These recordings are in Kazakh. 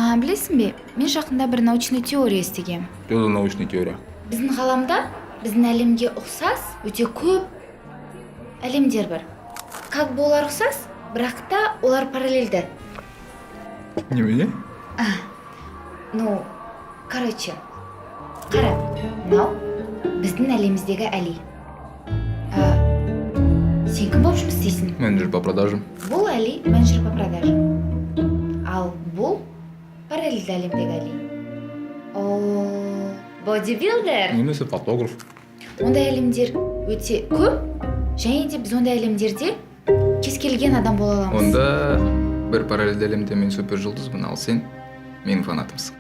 Білесің бе, мен жақында бір научный теория естігем. Что за научная теория? Біздің ғаламда, біздің әлемге ұқсас, өте көп әлемдер бар. Как бы олар ұқсас, бірақ та олар параллельді. Немене? Короче, қара, мынау біздің әлеміздегі Әли. Сен кім болып жұмыс істейсің? Менеджер по продажам. Бұл Әли менеджер по продажам. Ал бұл параллельді әлемдегі Әли. Бодибилдер. Немесе фотограф. Ондай әлемдер өте көп, және де біз ондай әлемдерде кез келген адам бола аламыз. Онда бір параллельді әлемде мен супер жұлдызбын, ал сен менің фанатымсың.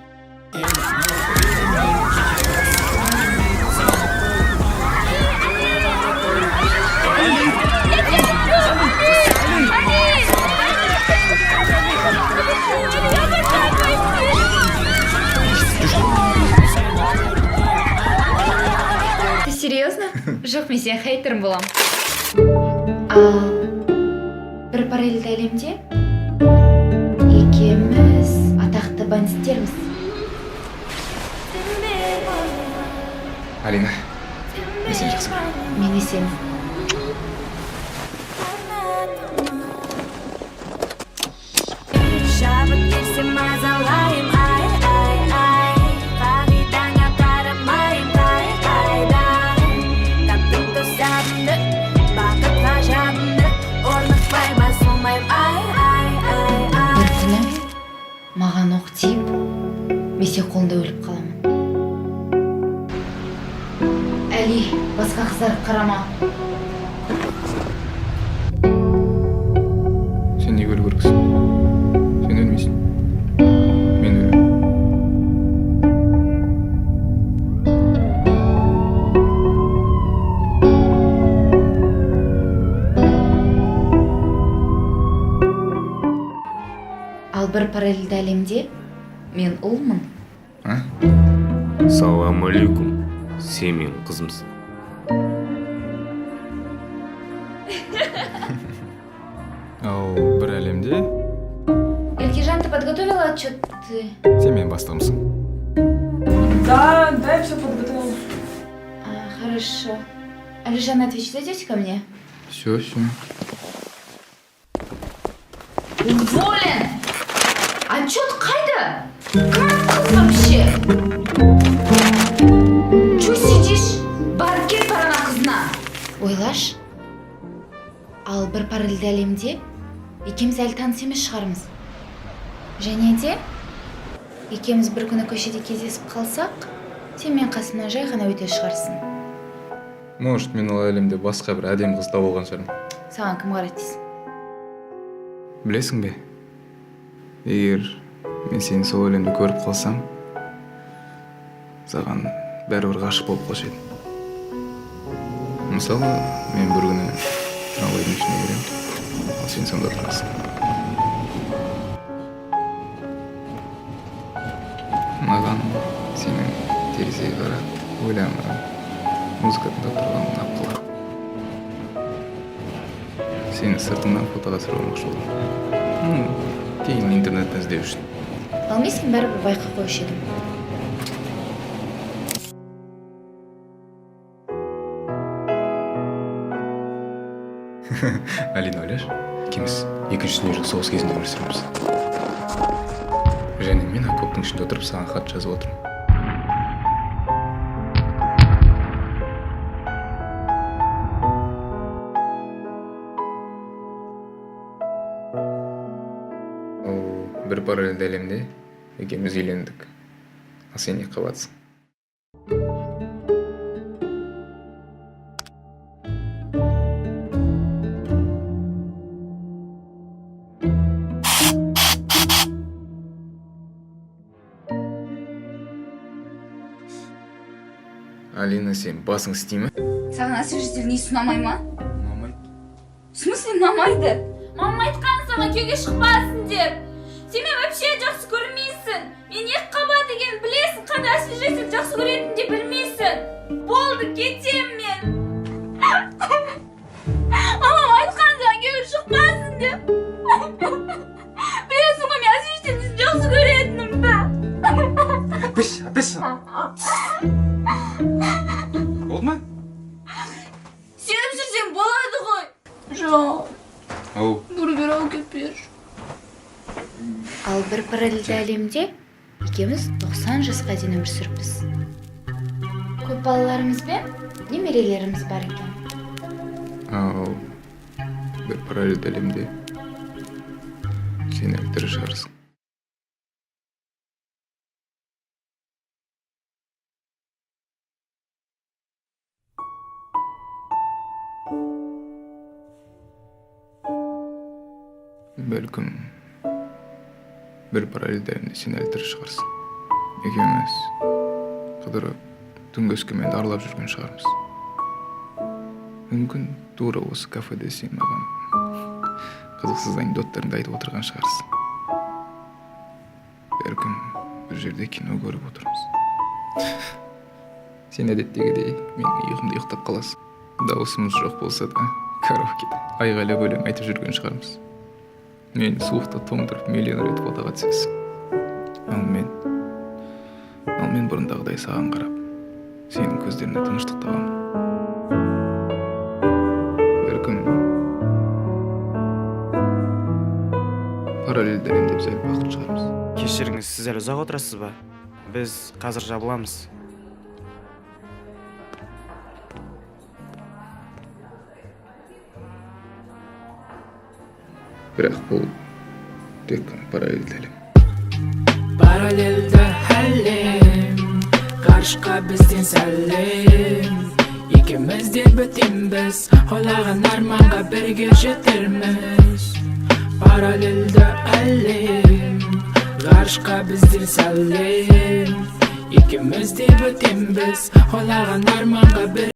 Ты серьезно? Жоқ, мен сен хейтерім болам. Ал бір параллельді әлемде екеуміз атақты бандиттерміз. Алина, мен сені жақсы көремін. Мен де сені. Бір күні маған оқ тиіп, мен сен қолында өліп қаламын. Әли, басқа қыздарға қарама. Сен неге өлу керексің? Сен өлмейсің. Мен өлемін. Ал бір параллельді әлемде мен ұлмын. Салам алейкум. Сен менің қызымсың. Ал бір әлемде Елкежан, ты подготовила отчет? сен менің бастығымсың. Да, я все подготовила. Хорошо. Алижан, отвечай, зайдете ко мне? Все. Уволен! Отчет қайда? Как вообще? Чё сидишь? Барып кел парана қызына. Ойлаш, ал бір параллельді әлемде екеуміз әлі таныс емес шығармыз. Және де екеуміз бір күні көшеде кездесіп қалсақ, сен мен қасымнан жай ғана өте шығарсың. Может, мен ол әлемде басқа бір әдемі қыз тауып алған шығармын. Саған кім қарайды дейсің? Білесің бе? Егер мен сені сол әлемде көріп қалсам, саған бәрібір ғашық болып қалшы едім. Мысалы, мен бір күні трамвайдың ішіне кіремін, ал сен сонда тұрасың. Маған сенің терезеге қарап ойланып, музыка тыңдап тұрғаның ұнап қалады. Сені сыртыңнан фотоға түсіріп алмақшы болдым. Кейін интернеттен іздеу үшін. Ал мен сені бәрібір байқа қойшы едім. Алина, ойлаш, екеуміз екінші дүниежүзілік соғыс кезінде өмір сүреміз. Және мен окоптың ішінде отырып саған хат жазып отырмын. Ал бір параллельді әлемде екеуміз үйлендік. Ал сен не қабатсың? Алина, сен басың істей ме? Саған освежитель ұнамай ма? Ұнамайды. В смысле ұнамайды? Мама айтқан саған күйеуге шықпасын деп. Сен мен вообще жақсы көрмейсің. Мен екі қабат екенін білесің, қандай освежитель жақсы көретінін де білмейсің. Болды, кетем мен. Мамам айтқан саған күйеуге шықпасын деп. Білесің ғой, мен освежительді жақсы көретінім. опять. Oldu mu? Сеніп жүрсем болады ғой. Жоқ, Ау. бургер алып келіп бер. Ал бір параллельді әлемде екеуміз 90 жасқа дейін өмір сүріппіз. Көп балаларымыз бен немерелеріміз бар екен. Ау. Bir paralel әлемде сен өлтірі шығарсың. Бәлкім бір параллел әлемде сен өлтірі шығарсың. Екеуміз қыдырып түнгі өскеменді аралап жүрген шығармыз. Мүмкін тура осы кафеде сен маған қызықсыз анекдоттарыңды айтып отырған шығарсың. Бәлкім бір жерде кино көріп отырмыз. Сен әдеттегідей менің ұйқымда ұйықтап қаласың. Дауысымыз жоқ болса да караокеде айғайлап өлең айтып жүрген шығармыз. Мені суықта тоңдырып миллион рет фотоға түсесің. Ал мен бұрындағыдай саған қарап сенің көздеріне тыныштық табамын. Параллельді әлемде біз әлі бақыт шығармыз. Кешіріңіз, сіз әлі ұзақ отырасыз ба? Біз қазір жабыламыз. Бірақ бұл тек қана параллельді әлем. Параллельді әлем, ғарышқа бізден сәлем. Екеуміз де бітембіз, ойлаған арманға бірге жетерміз. Параллельді әлем, ғарышқа бізден сәлем. Екеуміз де бітембіз, ойлаған арманға бірге